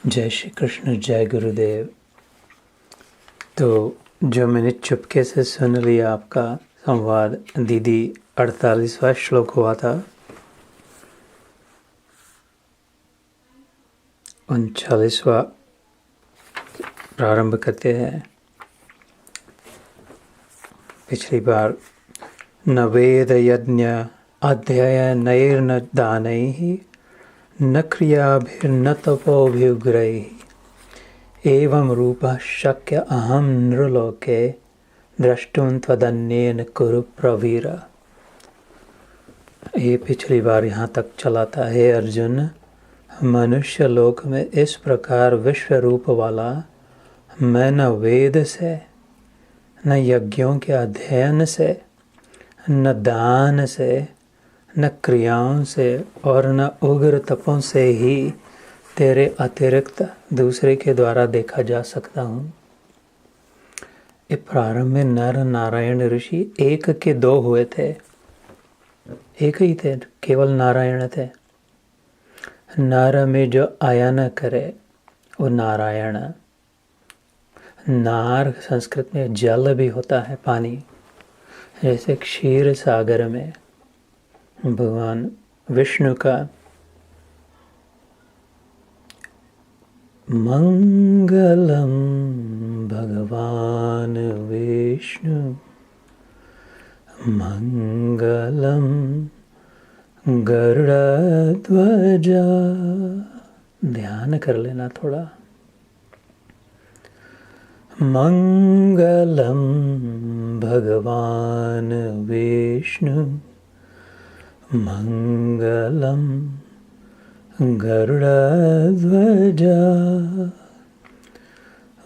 जय श्री कृष्ण, जय गुरुदेव। तो जो मैंने चुपके से सुन लिया आपका संवाद, दीदी 48वां श्लोक हुआ था, 39वां प्रारंभ करते हैं। पिछली बार न वेद यज्ञ अध्ययनैर्न दानैः न क्रियाभिर्न तपोभिर्ग्रैः एवं रूपः शक्य अहं नृलोके द्रष्टुं त्वदन्येन कुरु प्रवीरा। ये पिछली बार यहाँ तक चला था। हे अर्जुन, मनुष्य लोक में इस प्रकार विश्व रूप वाला मैं न वेद से, न यज्ञों के अध्ययन से, न दान से, न क्रियाओं से और न उग्र तपों से ही तेरे अतिरिक्त दूसरे के द्वारा देखा जा सकता हूँ। ये प्रारंभ में नर नारायण ऋषि एक के दो हुए थे, एक ही थे, केवल नारायण थे। नर में जो आया न करे वो नारायण। नार संस्कृत में जल भी होता है, पानी। जैसे क्षीर सागर में भगवान विष्णु का मंगलम भगवान विष्णु मंगलम गरुड़ध्वजा। ध्यान कर लेना थोड़ा। मंगलम भगवान विष्णु मंगलम गरुड़ध्वजा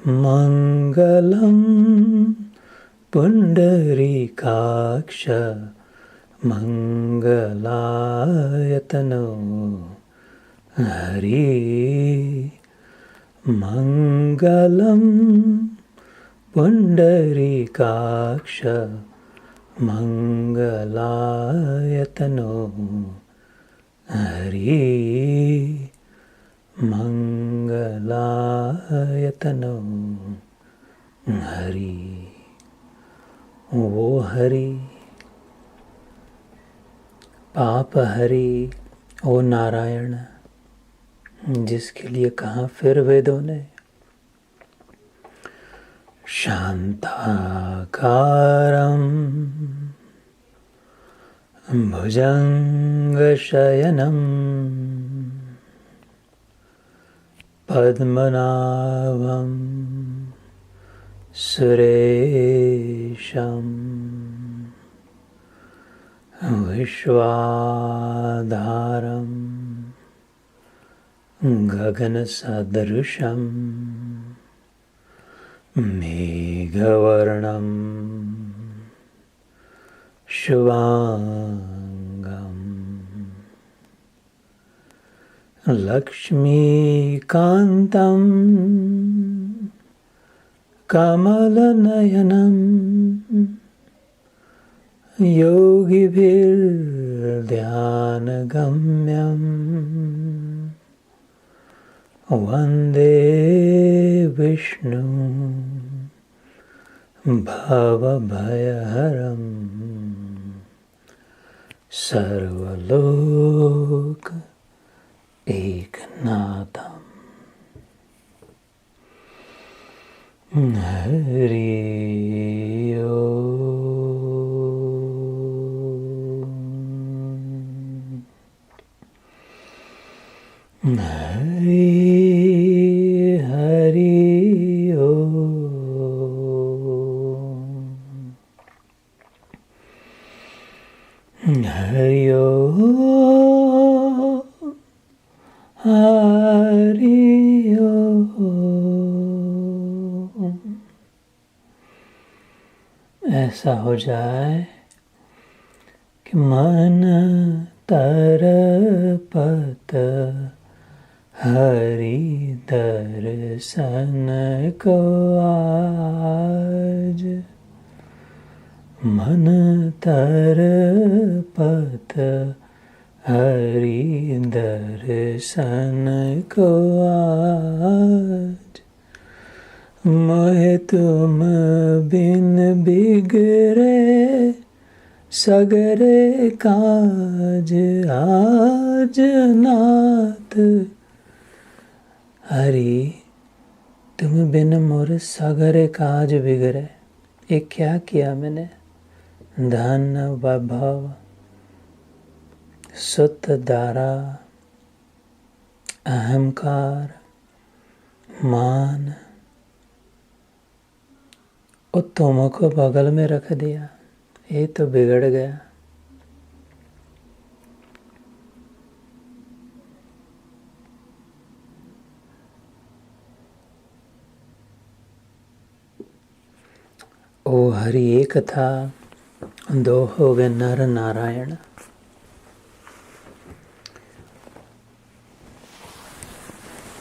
मंगलम पुंडरीकाक्ष मंगलायतनो हरि मंगलम पुंडरीकाक्ष मंगलायतनो हरि मंगलायतनो हरि। वो हरि, पाप हरि, ओ नारायण, जिसके लिए कहा फिर वेदों ने शांताकारं भुजंगशयनं पद्मनाभं सुरेशं विश्वाधारं गगनसदृशं मेघवर्णं शुभांगं लक्ष्मीकान्तं कमलनयनं योगिभिर्ध्यानगम्यं वन्दे विष्णु भवभयहरं सर्वलोक एकनाथं। हरि ओम हरि हरि ओम हरि ओम हरि ओम। ऐसा हो जाए कि मन तरपत हरि दर्शन को आज, मन तरपत हरि दर्शन को आज मोहे तुम बिन बिगड़े सगरे काज आज नाथ। हरि तुम बिन मोर सगरे काज बिगड़े। ये क्या किया मैंने? धन वैभव सुत दारा अहंकार मान और तुमको बगल में रख दिया। ये तो बिगड़ गया। ओ हरि एक था, दो हो गए नर नारायण।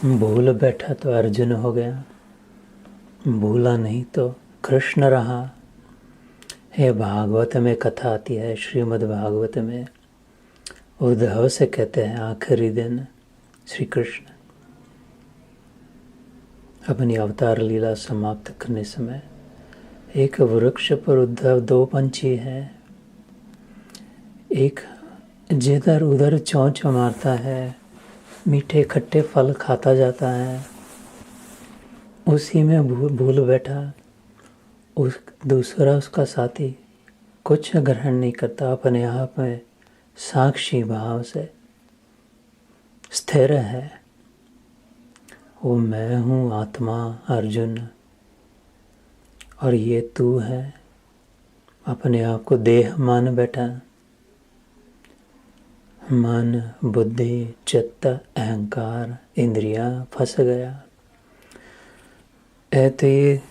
भूल बैठा तो अर्जुन हो गया, भूला नहीं तो कृष्ण रहा। हे भागवत में कथा आती है, श्रीमद् भागवत में उद्धव से कहते हैं आखिरी दिन श्री कृष्ण अपनी अवतार लीला समाप्त करने समय एक वृक्ष पर उद्धव दो पंछी हैं, एक जिधर उधर चोंच मारता है, मीठे खट्टे फल खाता जाता है, उसी में भूल बैठा। उस दूसरा उसका साथी कुछ ग्रहण नहीं करता, अपने आप में साक्षी भाव से स्थिर है। वो मैं हूँ आत्मा अर्जुन और ये तू है, अपने आप को देह मान बैठा। मन बुद्धि चित्त अहंकार इंद्रियां फंस गया। तो ये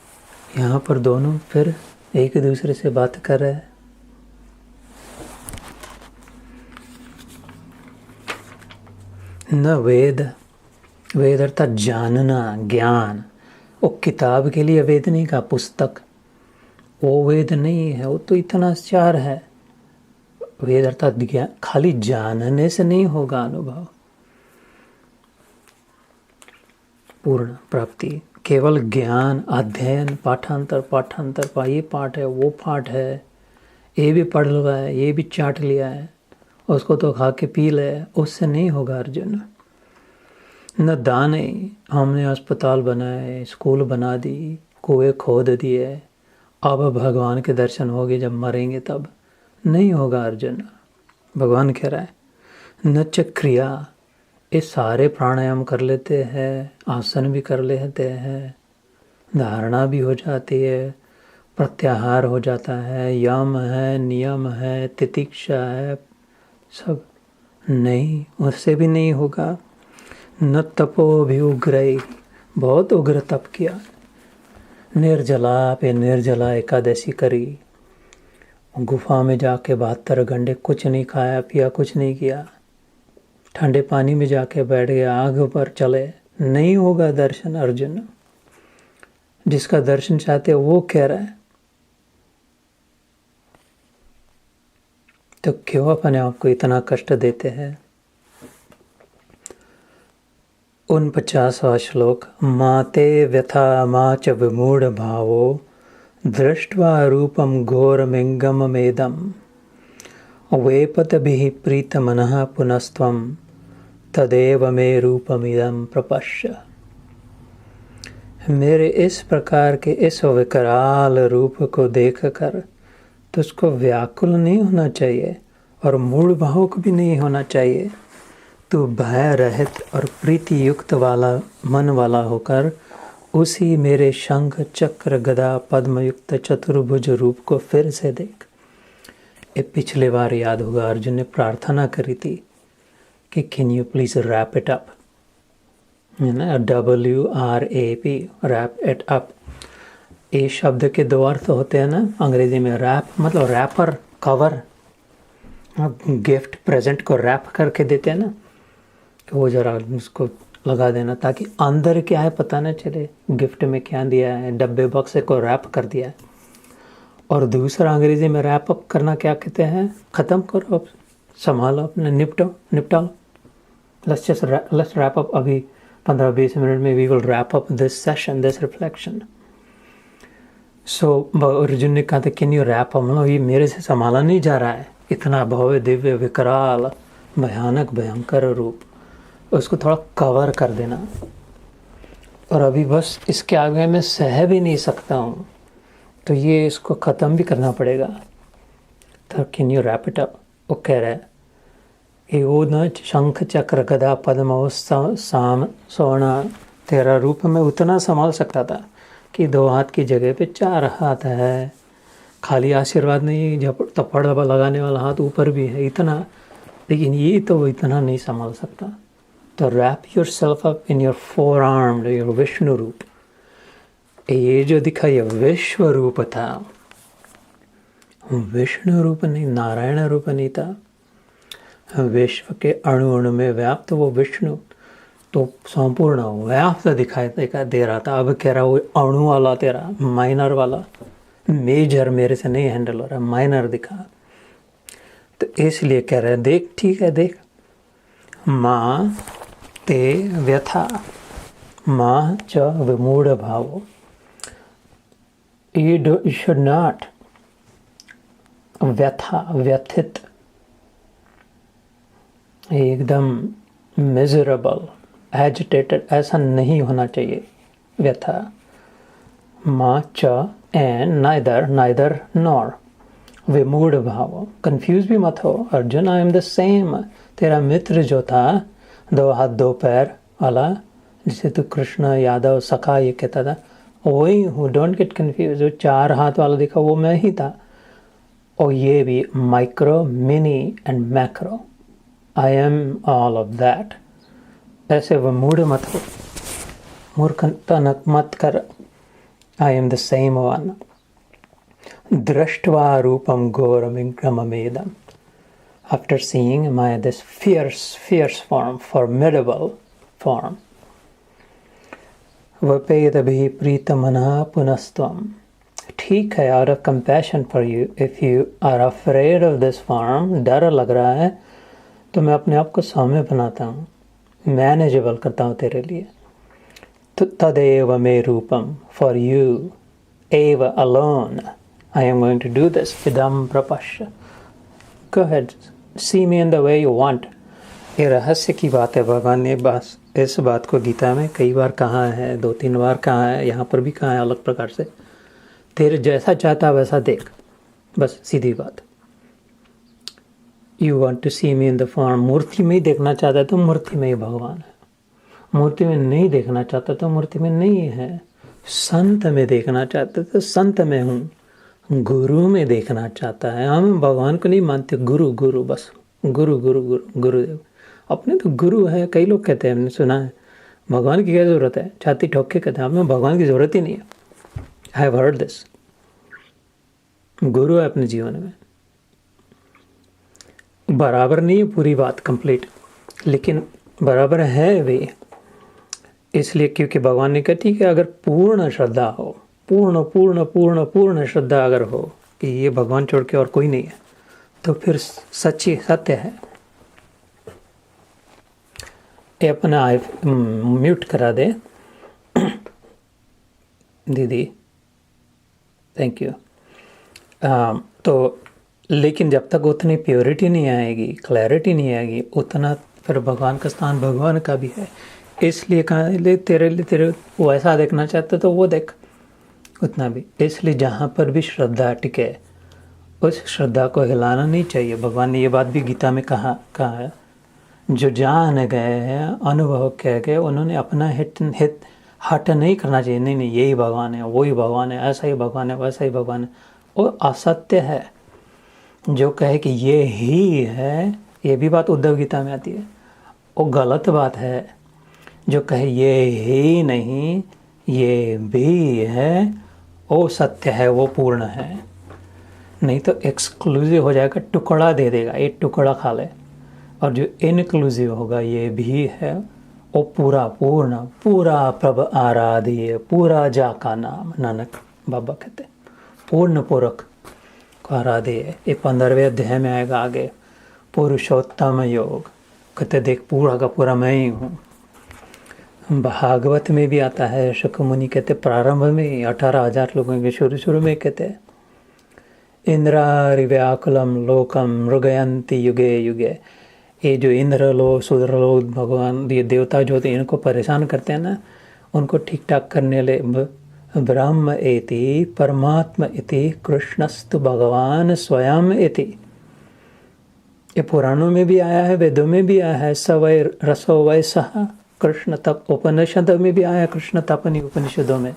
यहाँ पर दोनों फिर एक दूसरे से बात कर रहे हैं। न वेद, वेद अर्थात जानना ज्ञान। वो किताब के लिए वेद नहीं कहा, पुस्तक वो वेद नहीं है, वो तो इतना चार है। वेद अर्थात ज्ञान, खाली जानने से नहीं होगा अनुभव, पूर्ण प्राप्ति। केवल ज्ञान अध्ययन पाठांतर ये पाठ है वो पाठ है, ये भी पढ़ लिया है ये भी चाट लिया है, उसको तो खा के पी ले, उससे नहीं होगा अर्जुन। न दाने, हमने अस्पताल बनाए, स्कूल बना दी, कुएं खोद दिए, अब भगवान के दर्शन होंगे जब मरेंगे तब, नहीं होगा अर्जुन। भगवान कह रहा है न च क्रिया, ये सारे प्राणायाम कर लेते हैं, आसन भी कर लेते हैं, धारणा भी हो जाती है, प्रत्याहार हो जाता है, यम है नियम है तितिक्षा है, सब नहीं, उससे भी नहीं होगा। न तपो भी उग्र, बहुत उग्र तप किया, निर्जला पे निर्जला एकादशी करी, गुफा में जाके 72 घंटे कुछ नहीं खाया पिया, कुछ नहीं किया, ठंडे पानी में जाके बैठ गया, आग पर चले, नहीं होगा दर्शन अर्जुन। जिसका दर्शन चाहते वो कह रहा है, तो क्यों अपने आप को इतना कष्ट देते हैं। 49वां श्लोक। माते व्यथा माच विमूढ़ भावो दृष्ट्वा रूपम घोरमिंगममेदम वेपतभिः प्रीतमनः पुनस्त्वं तदेव मे रूपमिदं प्रपश्य। मेरे इस प्रकार के इस विकराल रूप को देखकर तुझको व्याकुल नहीं होना चाहिए और मूढ़ भाव को भी नहीं होना चाहिए। तू भय रहित और प्रीति युक्त वाला मन वाला होकर उसी मेरे शंख चक्र गदा पद्मयुक्त चतुर्भुज रूप को फिर से देख। ये पिछले बार याद होगा अर्जुन ने प्रार्थना करी थी कि can you please wrap it up, है ना, WRAP, रैप इट अप। ये शब्द के दो अर्थ होते हैं ना अंग्रेजी में। रैप मतलब रैपर, कवर, गिफ्ट प्रेजेंट को रैप करके देते हैं ना, कि वो जरा उसको लगा देना ताकि अंदर क्या है पता ना चले, गिफ्ट में क्या दिया है, डब्बे बक्स को रैप कर दिया है। और दूसरा अंग्रेजी में रैप अप करना क्या कहते हैं, ख़त्म करो, संभालो अपने, निपटाओ। let's wrap up अभी 15-20 मिनट में we will wrap up this session, this reflection. So Arjun ने कहा था कैन यू रैप अप, मतलब ये मेरे से संभाला नहीं जा रहा है, इतना भव्य दिव्य विकराल भयानक भयंकर रूप, उसको थोड़ा कवर कर देना, और अभी बस इसके आगे मैं सह भी नहीं सकता हूँ, तो ये इसको ख़त्म भी करना पड़ेगा। तो can you wrap it up. वो कह रहा है कि वो न शंख चक्र गदा पद्म साम सोना, तेरा रूप में उतना संभाल सकता था कि 2 हाथ की जगह पे 4 हाथ है, खाली आशीर्वाद नहीं, जब थप्पड़ लगाने वाला हाथ ऊपर भी है, इतना, लेकिन ये तो इतना नहीं संभाल सकता। तो wrap yourself up in your 4 armed, your Vishnu रूप। ये जो दिखा ये विश्व रूप था, विष्णु रूप नहीं, नारायण रूप नहीं था। विश्व के अणु अणु में व्याप्त वो विष्णु तो संपूर्ण व्याप्त दिखाई दे रहा था। अब कह रहा वो अणु वाला तेरा माइनर वाला, मेजर मेरे से नहीं हैंडल हो रहा, माइनर दिखा। तो इसलिए कह रहे देख, ठीक है देख, माँ ते व्यथा माँ च विमूढ़ भावो, you should not व्यथा, व्यथित, एकदम मिजरेबल, एजिटेटेड, ऐसा नहीं होना चाहिए। व्यथा माँ च एंड नाइदर नॉर, विमूढ़ भाव, कंफ्यूज भी मत हो। Arjun I am the same, तेरा मित्र जो था 2 हाथ 2 पैर वाला, जिसे तू कृष्ण यादव सखा ये कहता था, वही हूँ, डोंट गेट कंफ्यूज। जो 4 हाथ वाला दिखा वो मैं ही था, और ये भी micro, mini and macro, I am all of that. ऐसे वो मूड मत हो, मूर्खता मत कर, I am the same one. दृष्ट्वा रूपम घोरमिग्रममेदम, after seeing this fierce form, formidable form, vapedabhi pritamana punastvam. ठीक है, out of compassion for you, if you are afraid of this form, डर लग रहा है, तो मैं अपने आप को सौम्य बनाता हूँ, मैनेजेबल करता हूँ तेरे लिए। तो तदेव मे रूपम, for you, एव alone, I am going to do this, idam prapashya. Go ahead, see me in the way you want. ये रहस्य की बात है, भगवान ने बस इस बात को गीता में कई बार कहा है, 2-3 बार कहा है, यहाँ पर भी कहा है अलग प्रकार से। तेरे जैसा चाहता वैसा देख, बस सीधी बात। You want to see me in the form, मूर्ति में ही देखना चाहता है तो मूर्ति में ही भगवान है, मूर्ति में नहीं देखना चाहता तो मूर्ति में नहीं है। संत में देखना चाहता तो संत में हूँ, गुरु में देखना चाहता है। हम भगवान को नहीं मानते, गुरु गुरु, बस गुरु गुरु गुरु गुरुदेव। अपने तो गुरु है, कई लोग कहते हैं, हमने सुना है, भगवान की क्या ज़रूरत है, छाती ठोक के कहते हैं हमें भगवान की ज़रूरत ही नहीं है। I have heard this. गुरु है अपने जीवन में, बराबर नहीं है पूरी बात कंप्लीट, लेकिन बराबर है वे, इसलिए क्योंकि भगवान ने कहा ठीक है, अगर पूर्ण श्रद्धा हो, पूर्ण पूर्ण पूर्ण पूर्ण श्रद्धा अगर हो कि ये भगवान छोड़ के और कोई नहीं है, तो फिर सच्ची सत्य है। ये अपना म्यूट करा दे दीदी, थैंक यू। तो लेकिन जब तक उतनी प्योरिटी नहीं आएगी, क्लैरिटी नहीं आएगी, उतना फिर भगवान का स्थान भगवान का भी है। इसलिए कहा ले तेरे वैसा देखना चाहते तो वो देख, उतना भी। इसलिए जहाँ पर भी श्रद्धा टिके उस श्रद्धा को हिलाना नहीं चाहिए। भगवान ने ये बात भी गीता में कहा है, जो जान गए हैं, अनुभव कह गए, उन्होंने अपना हित हट नहीं करना चाहिए। नहीं यही भगवान है, वही भगवान है, ऐसा ही भगवान है, वैसा ही भगवान है। वो असत्य है। जो कहे कि ये ही है, ये भी बात उद्धव गीता में आती है, वो गलत बात है। जो कहे ये ही नहीं, ये भी है, वो सत्य है, वो पूर्ण है। नहीं तो एक्सक्लूसिव हो जाएगा, टुकड़ा दे देगा, एक टुकड़ा खा ले। और जो इनक्लूसिव होगा, ये भी है, वो पूरा पूर्ण, पूरा प्रभ आराध्य, पूरा जा का नाम, नानक बाबा कहते, पूर्ण पूरक को आराध्य। ये 15वें अध्याय में आएगा आगे, पुरुषोत्तम योग, कहते देख पूरा का पूरा मैं ही हूँ। भागवत में भी आता है, शुक मुनि कहते प्रारंभ में 18,000 लोगों के शुरू में कहते इंद्रारि व्याकुलम लोकम मृगयंती युगे युगे। ये जो इंद्र लोग, सूद्र लोग, भगवान, ये देवता जो होते हैं इनको परेशान करते हैं ना, उनको ठीक ठाक करने ले ब्रह्म एति परमात्मा इति कृष्णस्तु भगवान स्वयं इति। ये पुराणों में भी आया है, वेदों में भी आया है। सवै रसो वै सह कृष्ण तप, उपनिषद में भी आया है, कृष्ण तपनी उपनिषदों में।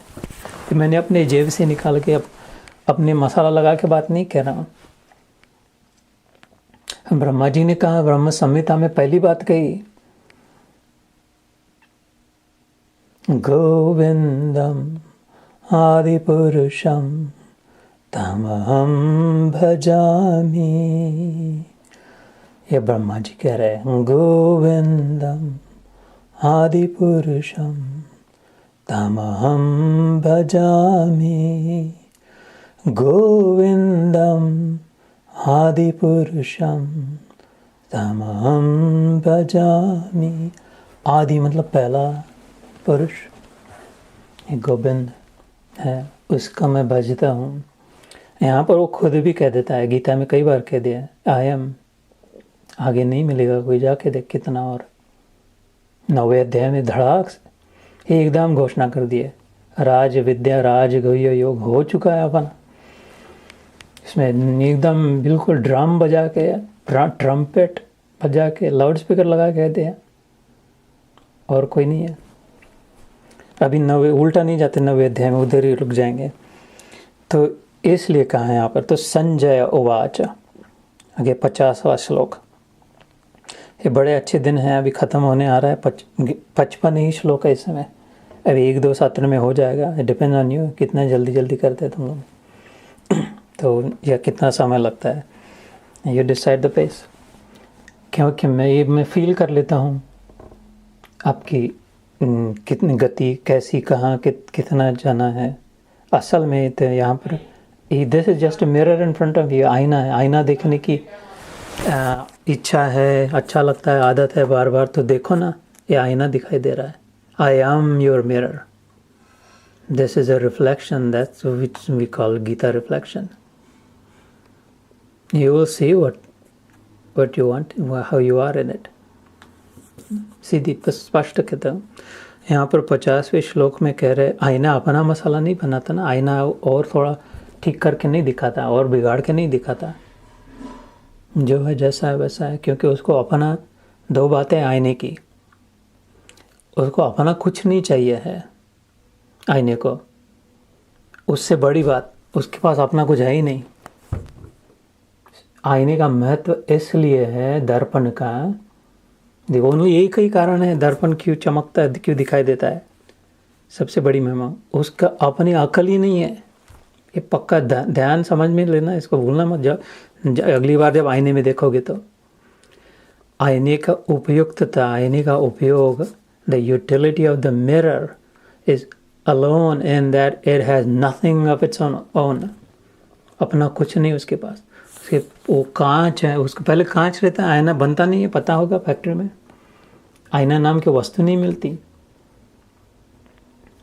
कि मैंने अपने जेब से निकाल के अपने मसाला लगा के बात नहीं कह रहा हूँ। ब्रह्मा जी ने कहा, ब्रह्म संहिता में पहली बात कही, गोविंदम आदि पुरुषम तमहम भजामि। ये ब्रह्मा जी कह रहे हैं, गोविंदम आदि पुरुषम तमहम भजामि। गोविंदम आदि पुरुषम तमहम भजामि। आदि मतलब पहला पुरुष, गोविंद है, उसका मैं भजता हूँ। यहाँ पर वो खुद भी कह देता है, गीता में कई बार कह दिया, आई एम। आगे नहीं मिलेगा कोई, जाके देख कितना। और 9वें अध्याय में धड़ाक से एकदम घोषणा कर दिए, राज विद्या राज गुह्य योग हो चुका है अपन। इसमें एकदम बिल्कुल ड्रम बजा के, ट्रम्पेट बजा के, लाउड स्पीकर लगा के कहते हैं, और कोई नहीं है। अभी 9वें उल्टा नहीं जाते, 9वें अध्याय में उधर ही रुक जाएंगे। तो इसलिए कहा है यहाँ पर, तो संजय उवाच, आगे 50वां श्लोक। ये बड़े अच्छे दिन हैं, अभी ख़त्म होने आ रहा है। 55 ही श्लोक है इस समय, अभी 1-2 सत्र में हो जाएगा। डिपेंड ऑन यू कितना जल्दी करते हैं तुम लोग, तो या कितना समय लगता है, यू डिसाइड द पेस। क्योंकि मैं फील कर लेता हूँ आपकी कितनी गति, कैसी, कहाँ, कितना जाना है। असल में तो यहाँ पर this is just mirror in front of you, आईना है। आईना देखने की इच्छा है, अच्छा लगता है, आदत है बार बार, तो देखो ना, ये आईना दिखाई दे रहा है। I am your mirror, this is a reflection, that's which we call Gita reflection. You will see what you want, how you are in it। सीधी स्पष्ट कहता हूँ। यहाँ पर 50वें श्लोक में कह रहे, आईना अपना मसाला नहीं बनाता ना, आईना और थोड़ा ठीक करके नहीं दिखाता, और बिगाड़ के नहीं दिखाता। जो है जैसा है वैसा है, क्योंकि उसको अपना, 2 बातें आईने की, उसको अपना कुछ नहीं चाहिए है आईने को। उससे बड़ी बात, उसके पास अपना कुछ है ही नहीं। आईने का महत्व इसलिए है, दर्पण का, देखो ओनली एक ही कारण है, दर्पण क्यों चमकता है, क्यों दिखाई देता है, सबसे बड़ी महिमा उसका अपनी अकल ही नहीं है। ये पक्का ध्यान समझ में लेना, इसको भूलना मत। जब अगली बार जब आईने में देखोगे तो आईने का उपयुक्तता, आईने का उपयोग, the utility of the mirror is alone in that it has nothing of its own. अपना कुछ नहीं उसके पास। उसके वो कांच है, उसको पहले कांच रहता है, आईना बनता नहीं है, पता होगा फैक्ट्री में आईना नाम की वस्तु नहीं मिलती।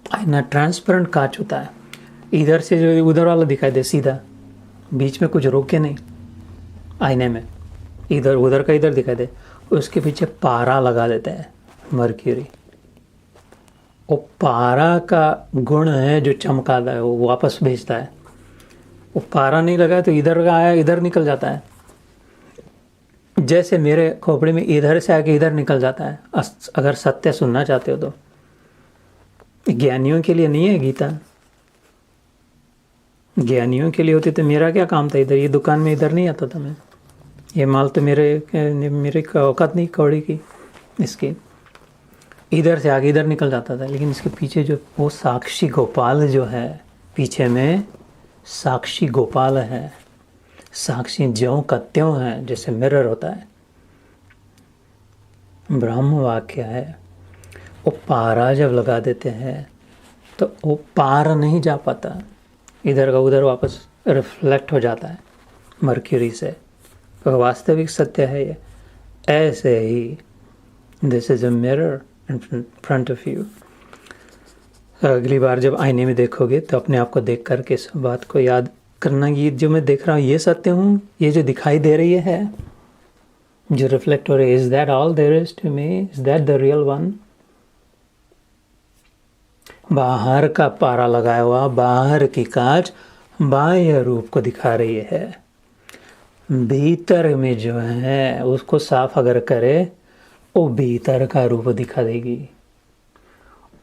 आईना ट्रांसपेरेंट कांच होता है, इधर से जो उधर वाला दिखाई दे सीधा, बीच में कुछ रोके नहीं आईने में, इधर उधर का इधर दिखाई दे। उसके पीछे पारा लगा देते हैं, मर्क्यूरी। वो पारा का गुण है जो चमकाता है, वो वापस भेजता है। वो पारा नहीं लगा तो इधर का आया इधर निकल जाता है, जैसे मेरे खोपड़ी में इधर से आके इधर निकल जाता है। अगर सत्य सुनना चाहते हो तो, ज्ञानियों के लिए नहीं है गीता, ज्ञानियों के लिए होती तो मेरा क्या काम था इधर, ये दुकान में इधर नहीं आता था मैं, ये माल तो मेरे औकात नहीं कौड़ी की इसकी, इधर से आगे इधर निकल जाता था। लेकिन इसके पीछे जो वो साक्षी गोपाल जो है, पीछे में साक्षी गोपाल है, साक्षी ज्यों का त्यों है, जैसे मिरर होता है, ब्रह्म वाक्य है। वो पारा जब लगा देते हैं तो वो पार नहीं जा पाता, इधर का उधर वापस रिफ्लेक्ट हो जाता है मर्क्यूरी से। वास्तविक सत्य है ये। ऐसे ही this is a mirror in front of you. अगली बार जब आईने में देखोगे तो अपने आप को देख करके इस बात को याद करना, ये जो मैं देख रहा हूँ ये सत्य हूँ, ये जो दिखाई दे रही है, जो रिफ्लेक्ट हो रही है, is that all there is to me, is that the real one. बाहर का पारा लगाया हुआ, बाहर की कांच बाह्य रूप को दिखा रही है, भीतर में जो है उसको साफ अगर करे वो भीतर का रूप दिखा देगी।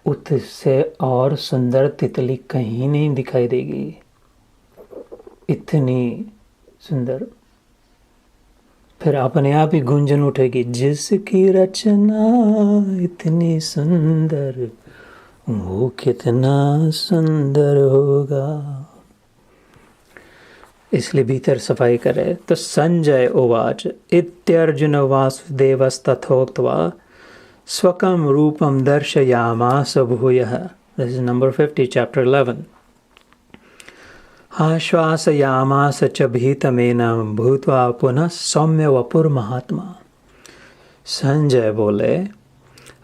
उससे और सुंदर तितली कहीं नहीं दिखाई देगी, इतनी सुंदर। फिर अपने आप ही गुंजन उठेगी, जिसकी रचना इतनी सुंदर वो कितना सुंदर होगा। इसलिए भीतर सफाई करे। तो संजय उवाच इत्यर्जुन वासुदेवस्तथोक्त्वा स्वकं रूपम दर्शयामास भूयः। This is number 50 chapter 11। आश्वासयामास च भीतमेनं भूत्वा पुनः सौम्य वपुर महात्मा। संजय बोले,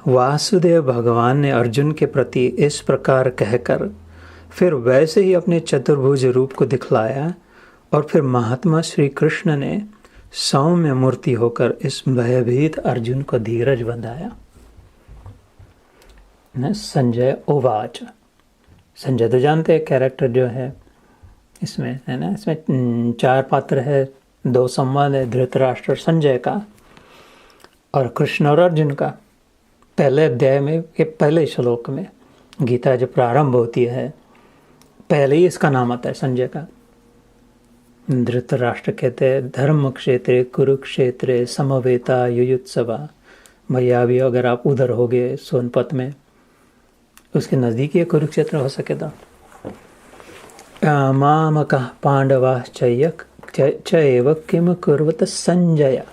वासुदेव भगवान ने अर्जुन के प्रति इस प्रकार कहकर फिर वैसे ही अपने चतुर्भुज रूप को दिखलाया, और फिर महात्मा श्री कृष्ण ने सौम्य मूर्ति होकर इस भयभीत अर्जुन को धीरज बंधाया। संजय उवाच, संजय तो जानते हैं कैरेक्टर जो है इसमें, है ना, इसमें 4 पात्र है, 2 संवाद है, धृतराष्ट्र और संजय का और कृष्ण और अर्जुन का। पहले अध्याय में के पहले श्लोक में गीता जब प्रारंभ होती है पहले ही इसका नाम आता है संजय का। धृतराष्ट्र कहते हैं धर्म क्षेत्रे कुरुक्षेत्रे समवेता युयुत्सवा। भैया भी अगर आप उधर हो गए सोनपत में, उसके नज़दीक ये कुरुक्षेत्र हो सके तो। मामकः पांडवाश्चैव किम कुर्वत संजय।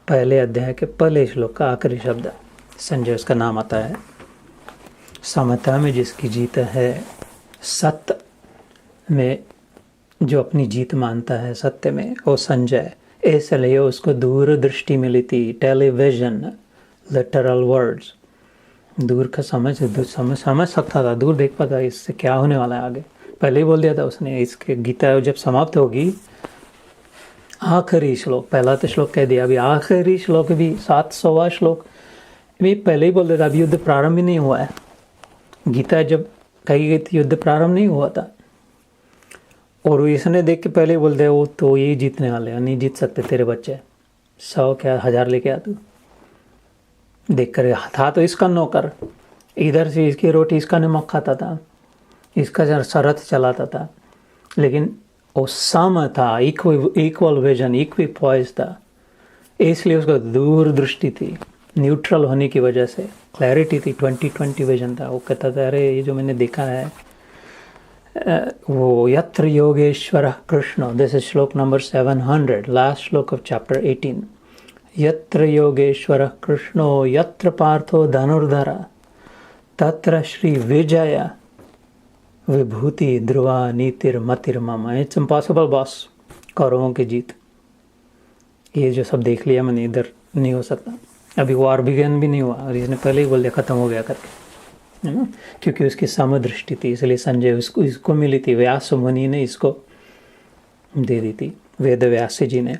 पहले अध्याय के पहले श्लोक का आखिरी शब्द संजय उसका नाम आता है। समता में जिसकी जीत है, सत्य में जो अपनी जीत मानता है सत्य में, वो संजय। इसलिए उसको दूरदृष्टि मिली थी, टेलीविजन, लिटरल वर्ड्स, दूर का समझ सकता था, दूर देख पाता इससे क्या होने वाला है आगे। पहले ही बोल दिया था उसने। इसके गीता जब समाप्त होगी, आखिरी श्लोक, पहला तो श्लोक कह दिया, अभी आखिरी श्लोक भी 700वां श्लोक भी पहले ही बोल दिया था। अभी युद्ध प्रारंभ ही नहीं हुआ है। गीता जब कही गई थी युद्ध प्रारंभ नहीं हुआ था, और इसने देख के पहले बोल दिया वो तो यही जीतने वाले हैं, नहीं जीत सकते तेरे बच्चे, 100 क्या 1000 लेके आ तू। देख कर था तो इसका नौकर, इधर से इसकी रोटी इसका नमक खाता था, इसका सरथ चलाता था, लेकिन वो सम था, इक्वल विजन, इक्वी पॉइज था, इसलिए उसको दूरदृष्टि थी, न्यूट्रल होने की वजह से क्लैरिटी थी, 20/20 विजन था। वो कहता था अरे ये जो मैंने देखा है वो यत्र योगेश्वर कृष्ण, दिस इज श्लोक नंबर 700, लास्ट श्लोक ऑफ चैप्टर 18। यत्र योगेश्वर कृष्णो यत्र पार्थो धनुर्धर तत्र श्री विजय विभूति ध्रुवा नीतिर मतिर मम। इट्स इम्पॉसिबल बॉस, कौरवों की जीत। ये जो सब देख लिया मैंने, इधर नहीं हो सकता। अभी वार बिगन भी नहीं हुआ और इसने पहले ही बोल दिया खत्म हो गया करके, है ना, क्योंकि उसकी समदृष्टि थी। इसलिए संजय इसको मिली थी, व्यास मुनि ने इसको दे दी थी, वेद व्यास जी ने।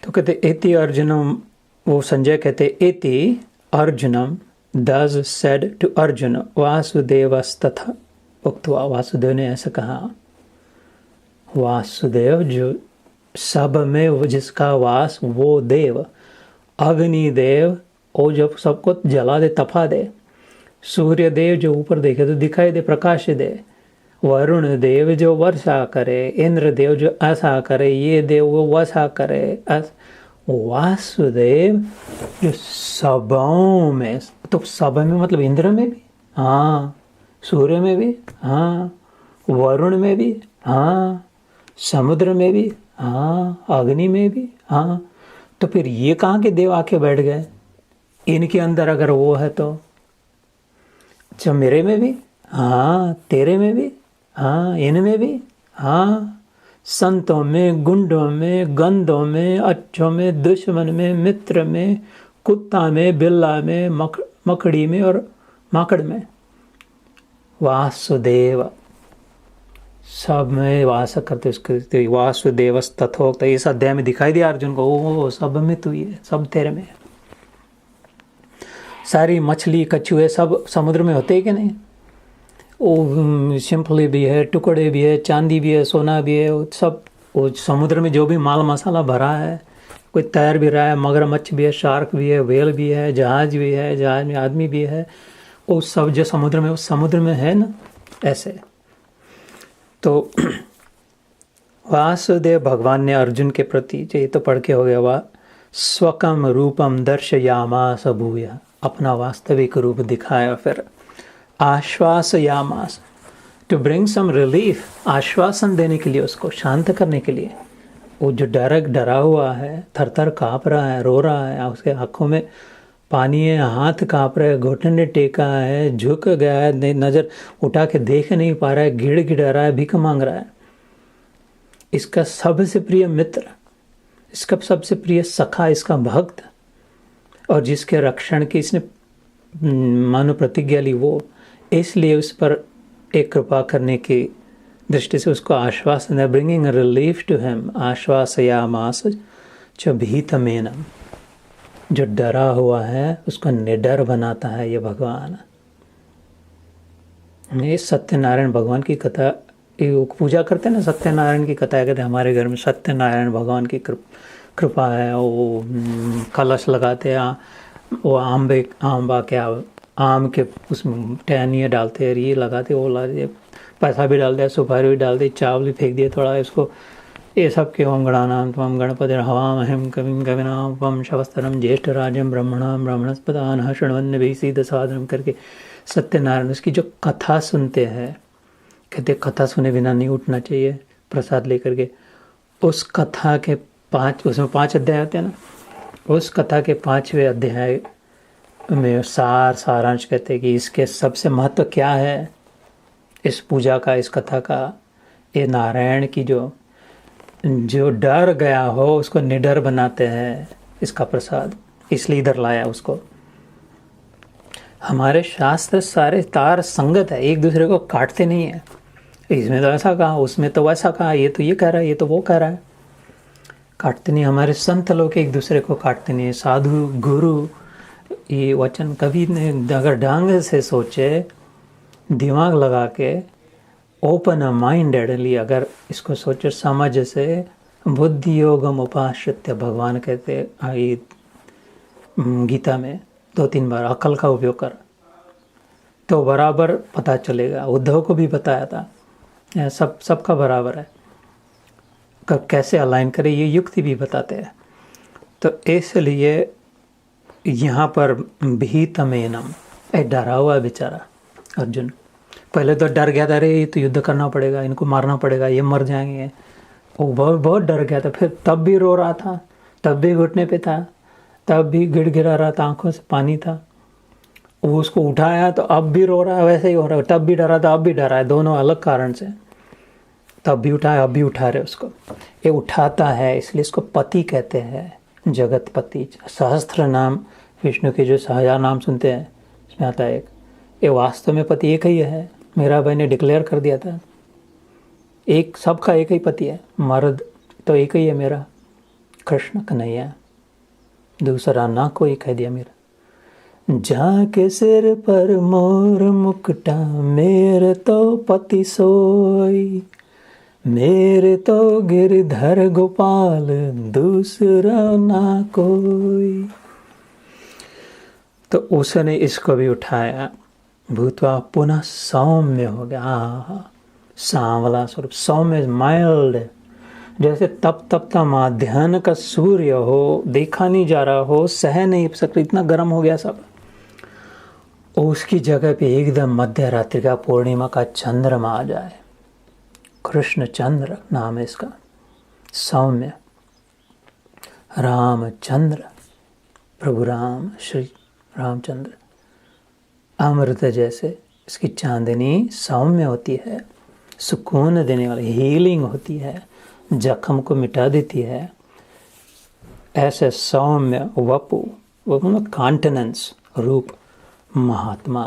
तो कहते एति अर्जुनम, वो संजय कहते एति अर्जुनम दस सेड टू अर्जुन वासुदेवस्तथा उक्त्वा। वासुदेव ने ऐसा कहा। वासुदेव जो सब में जिसका वास, वो देव, अग्निदेव वो जब सबको जला दे तपा दे, सूर्य देव जो ऊपर देखे तो दिखाई दे प्रकाश दे, वरुण देव जो वर्षा करे, इंद्र देव जो ऐसा करे, ये देव वो वैसा करे, वासुदेव जो सबों में, तो सब में मतलब इंद्र में भी हाँ, सूर्य में भी हाँ, वरुण में भी हाँ, समुद्र में भी हाँ, अग्नि में भी हाँ। तो फिर ये कहाँ के देव आके बैठ गए इनके अंदर? अगर वो है तो अच्छा, मेरे में भी हाँ, तेरे में भी हाँ, इनमें भी हाँ, संतों में, गुंडों में, गंधों में, अच्छों में, दुश्मन में, मित्र में, कुत्ता में, बिल्ला में, मकड़ी में और माकड़ में वासुदेव सब में वास करते उसके वासुदेव तथोक्त। इस अध्याय में दिखाई दिया अर्जुन को, ओ सब में तू ही है, सब तेरे में है। सारी मछली कछुए सब समुद्र में होते हैं कि नहीं? वो सिंपली भी है, टुकड़े भी है, चांदी भी है, सोना भी है, वो सब वो समुद्र में जो भी माल मसाला भरा है, कोई तैर भी रहा है, मगरमच्छ भी है, शार्क भी है, व्हेल भी है, जहाज भी है, जहाज में आदमी भी है, वो सब जो समुद्र में, वो समुद्र में है ना। ऐसे तो वासुदेव भगवान ने अर्जुन के प्रति, ये तो पढ़ के हो गया, वह स्वकम रूपम दर्शयामास भूया, अपना वास्तविक रूप दिखाया। फिर आश्वासयामास, टू ब्रिंग सम रिलीफ, आश्वासन देने के लिए, उसको शांत करने के लिए। वो जो डरा हुआ है, थर थर काँप रहा है, रो रहा है, उसके आँखों में पानी है, हाथ काँप रहा है, घुटने टेका है, झुक गया है, नज़र उठा के देख नहीं पा रहा है, गिड़ रहा है, भीख मांग रहा है। इसका सबसे प्रिय मित्र, इसका सबसे प्रिय सखा, इसका भक्त, और जिसके रक्षण की इसने मानो प्रतिज्ञा ली, वो इसलिए उस पर एक कृपा करने की दृष्टि से उसको आश्वासन है, ब्रिंगिंग रिलीफ टू हिम, आश्वासयामास च भीतमेनम, जो डरा हुआ है उसको निडर बनाता है ये भगवान। ये सत्यनारायण भगवान की कथा, पूजा करते हैं ना, सत्यनारायण की कथा कहते हैं। हमारे घर में सत्यनारायण भगवान की कृपा है। वो कलश लगाते हैं, वो आम के उसमें टहनियाँ डालते हैं, ये लगाते, वो लगाते, पैसा भी डालते हैं, सुपारी भी डालते, चावल भी फेंक दिए थोड़ा इसको, ये सब के ओम गणानां त्वं गणपति हवामहं कविं कवीनां त्वं शवस्तरं ज्येष्ठराजं ब्रह्मणां ब्रह्मणस्पदानः शृण्वन्नभिः सीदसादनं करके सत्यनारायण उसकी जो कथा सुनते हैं, कहते कथा सुने बिना नहीं उठना चाहिए प्रसाद लेकर के। उस कथा के उसमें 5 अध्याय होते हैं ना, उस कथा के 5वें अध्याय में सारांश कहते हैं कि इसके सबसे महत्व क्या है इस पूजा का, इस कथा का। ये नारायण की जो डर गया हो उसको निडर बनाते हैं इसका प्रसाद, इसलिए इधर लाया उसको। हमारे शास्त्र सारे तार संगत है, एक दूसरे को काटते नहीं है, इसमें तो ऐसा कहा, उसमें तो वैसा कहा, ये तो ये कह रहा है, ये तो वो कह रहा है, काटते नहीं। हमारे संत लोग एक दूसरे को काटते नहीं, साधु गुरु ये वचन कभी ने अगर ढंग से सोचे, दिमाग लगा के, ओपन माइंडेडली अगर इसको सोचे, समझ से, बुद्धि योगम उपाश्रित्य भगवान कहते ये गीता में 2-3 बार, अकल का उपयोग कर तो बराबर पता चलेगा। उद्धव को भी बताया था, सबका बराबर है, कब कैसे अलाइन करे ये युक्ति भी बताते हैं। तो इसलिए यहाँ पर भीतमेनम, डरा हुआ बेचारा अर्जुन, पहले तो डर गया था, अरे ये तो युद्ध करना पड़ेगा, इनको मारना पड़ेगा, ये मर जाएंगे, वो बहुत डर गया था। फिर तब भी रो रहा था, तब भी घुटने पे था, तब भी गिड़गिड़ा रहा था, आंखों से पानी था। वो उसको उठाया तो अब भी रो रहा है, वैसे ही हो रहा है, तब भी डरा था, अब भी डरा है, दोनों अलग कारण से। तब भी उठाया, अब भी उठा रहे उसको, ये उठाता है, इसलिए इसको पति कहते हैं, जगत पति। सहस्त्र नाम विष्णु के जो 1000 नाम सुनते हैं, इसमें आता है एक, ये वास्तव में पति एक ही है। मेरा भाई ने डिक्लेयर कर दिया था, एक सबका एक ही पति है, मर्द तो एक ही है मेरा, कृष्ण कन्हैया, दूसरा ना कोई, कह दिया मेरा। जाके सिर पर मोर मुकुटा, मेरे तो पति सोई, मेरे तो गिरधर गोपाल, दूसरा ना कोई। तो उसने इसको भी उठाया, भूतवा पुनः सौम्य हो गया, सांवला स्वरूप, सौम्य माइल्ड, जैसे तपता माध्याह्न का सूर्य हो, देखा नहीं जा रहा हो, सह नहीं सकता, इतना गर्म हो गया सब। उसकी जगह पे एकदम मध्य रात्रि का पूर्णिमा का चंद्रमा आ जाए, कृष्ण चंद्र नाम है इसका, सौम्य रामचंद्र, प्रभु राम, श्री रामचंद्र, अमृत जैसे इसकी चांदनी सौम्य होती है, सुकून देने वाली, हीलिंग होती है, जख्म को मिटा देती है, ऐसे सौम्य वपु, वो कॉन्टिनेंस रूप महात्मा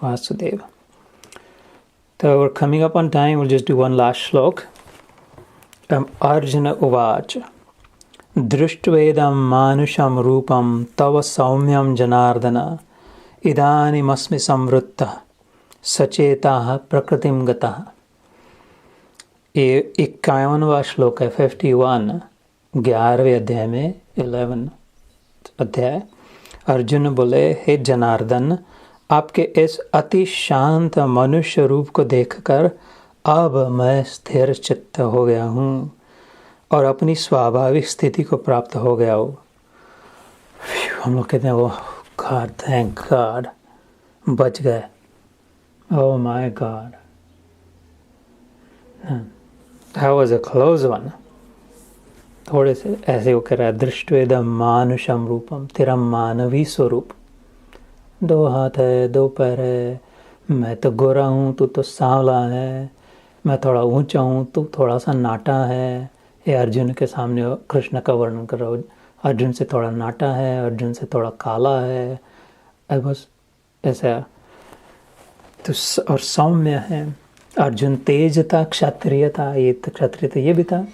Vasudev. So we're coming up on time. We'll just do one last shlok. Arjuna uvacha drishtvedam manusham rupam tava saumyam janardana idanimasmi samvritta sachetah prakritim gatah। ये 51वां श्लोक है, 51, 11वें अध्याय में, 11 अध्याय। अर्जुन बोले, हे जनार्दन, आपके इस अति शांत मनुष्य रूप को देखकर अब मैं स्थिर चित्त हो गया हूँ और अपनी स्वाभाविक स्थिति को प्राप्त हो गया हूँ। हम लोग कहते हैं वो गॉड, थैंक गॉड, बच गए, oh my God, that was a close one. थोड़े से ऐसे वो कह रहा है, दृष्टवेदम मानुषम रूपम, तेरा मानवी स्वरूप, 2 हाथ है, 2 पैर है, मैं तो गोरा हूँ, तू तो सांवला है, मैं थोड़ा ऊंचा हूँ, तू थोड़ा सा नाटा है। ये अर्जुन के सामने कृष्ण का वर्णन कर रहा हूँ, अर्जुन से थोड़ा नाटा है, अर्जुन से थोड़ा काला है, बस ऐसा। तो और सौम्य है। अर्जुन तेज था, क्षत्रिय था, ये क्षत्रिय तो ये भी था,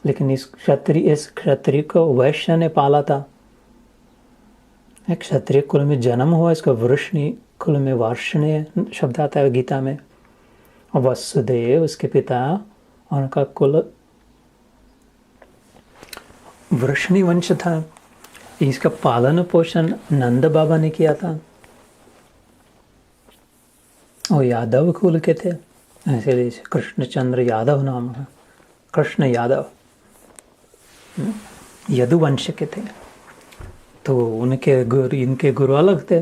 लेकिन इस क्षत्रिय को वैश्य ने पाला था। क्षत्रिय कुल में जन्म हुआ, इसका वृष्णि कुल में वार्ष्णेय शब्द आता है गीता में। वसुदेव उसके पिता, उनका कुल वृष्णि वंश था। इसका पालन पोषण नंद बाबा ने किया था, और यादव कुल के थे, ऐसे कृष्णचंद्र यादव नाम है, कृष्ण यादव यदुवंश के थे। तो उनके गुरु, इनके गुरु अलग थे,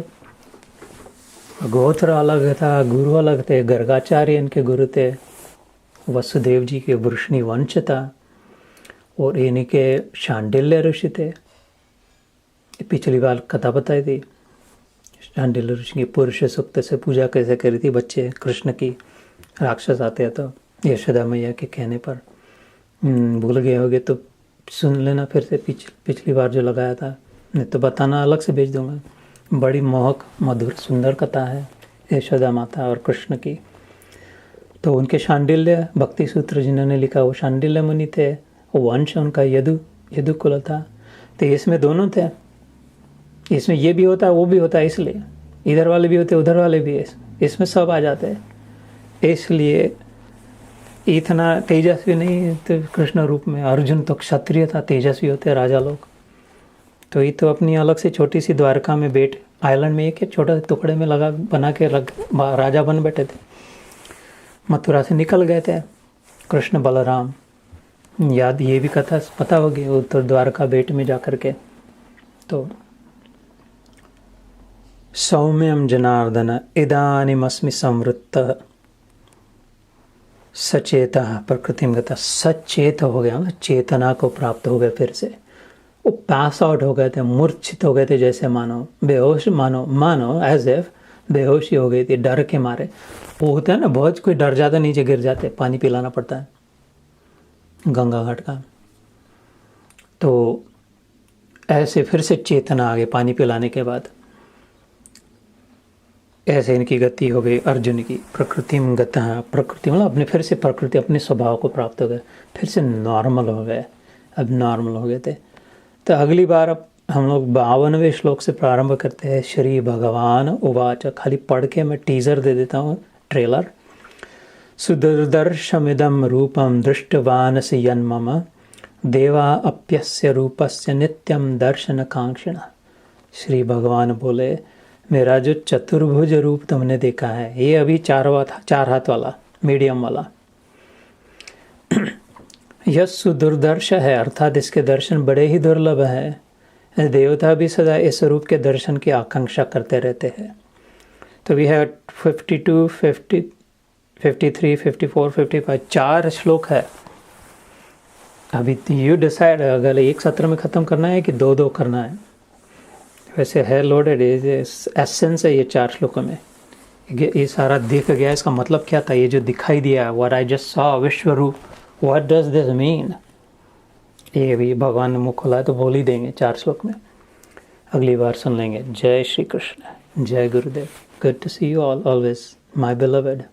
गोत्र अलग था, गुरु अलग थे। गर्गाचार्य इनके गुरु थे, वसुदेव जी के वृष्णि वंश था, और इनके शांडिल्य ऋषि थे। पिछली बार कथा बताई थी, शांडिल्य ऋषि की पुरुष सूक्त से पूजा कैसे करी थी बच्चे कृष्ण की, राक्षस आते हैं तो यशोदा मैया के कहने पर। भूल गए होगे तो सुन लेना फिर से, पिछली बार जो लगाया था, नहीं तो बताना, अलग से भेज दूंगा। बड़ी मोहक मधुर सुंदर कथा है यशोदा माता और कृष्ण की। तो उनके शांडिल्य भक्ति सूत्र जिन्होंने लिखा वो शांडिल्य मुनि थे, वंश उनका यदु कुल था। तो इसमें दोनों थे, इसमें ये भी होता है वो भी होता है, इसलिए इधर वाले भी होते उधर वाले भी, इसमें सब आ जाते हैं। इसलिए इतना तेजस्वी नहीं तो कृष्ण रूप में। अर्जुन तो क्षत्रिय था, तेजस्वी होते राजा लोग। तो ये तो अपनी अलग से छोटी सी द्वारका में आइलैंड में एक छोटे टुकड़े में बना के राजा बन बैठे थे। मथुरा से निकल गए थे कृष्ण बलराम, याद ये भी कथा पता होगी, उत्तर द्वारका बेट में जाकर के। तो सौम्यम जनार्दन इदानीमस्मि संवृत्तः सचेता प्रकृतिम गता, सचेत हो गया ना, चेतना को प्राप्त हो गया। फिर से वो पास आउट हो गए थे, मूर्छित हो गए थे, जैसे मानो बेहोश, मानो एज एफ बेहोशी हो गई थी डर के मारे। वो होता है ना, बहुत कोई डर जाता, नीचे गिर जाते, पानी पिलाना पड़ता है गंगा घाट का। तो ऐसे फिर से चेतना आ गई पानी पिलाने के बाद। ऐसे इनकी गति हो गई अर्जुन की, प्रकृतिम गतः, प्रकृति मतलब अपने फिर से प्रकृति अपने स्वभाव को प्राप्त हो गए, फिर से नॉर्मल हो गए, अब नॉर्मल हो गए थे। तो अगली बार अब हम लोग 52वें श्लोक से प्रारंभ करते हैं। श्री भगवान उवाच, खाली पढ़ के मैं टीजर दे देता हूँ, ट्रेलर। सुदुर्दर्शमिदं रूपं दृष्टवानसि यन्मम देवा अप्यस्य रूपस्य नित्यं दर्शन कांक्षिणः। श्री भगवान बोले, मेरा जो चतुर्भुज रूप तुमने देखा है, ये अभी 4 हाथ वाला मीडियम वाला, यह सुदुर्दर्श है, अर्थात इसके दर्शन बड़े ही दुर्लभ है। देवता भी सदा इस रूप के दर्शन की आकांक्षा करते रहते हैं। तो वी हैव 52, 50, 53, 54, 55, 4 श्लोक है। अभी यू डिसाइड, अगर एक सत्र में ख़त्म करना है कि 2-2 करना है। वैसे है लोडेड, एसेंस है ये 4 श्लोकों में। ये सारा दिख गया, इसका मतलब क्या था, ये जो दिखाई दिया, व्हाट आई जस्ट सॉ, विश्व रूप व्हाट डज दिस मीन? ये भी भगवान ने मुख खोला है तो बोल ही देंगे 4 श्लोक में, अगली बार सुन लेंगे। जय श्री कृष्ण, जय Gurudev. Good to see you all always, my beloved.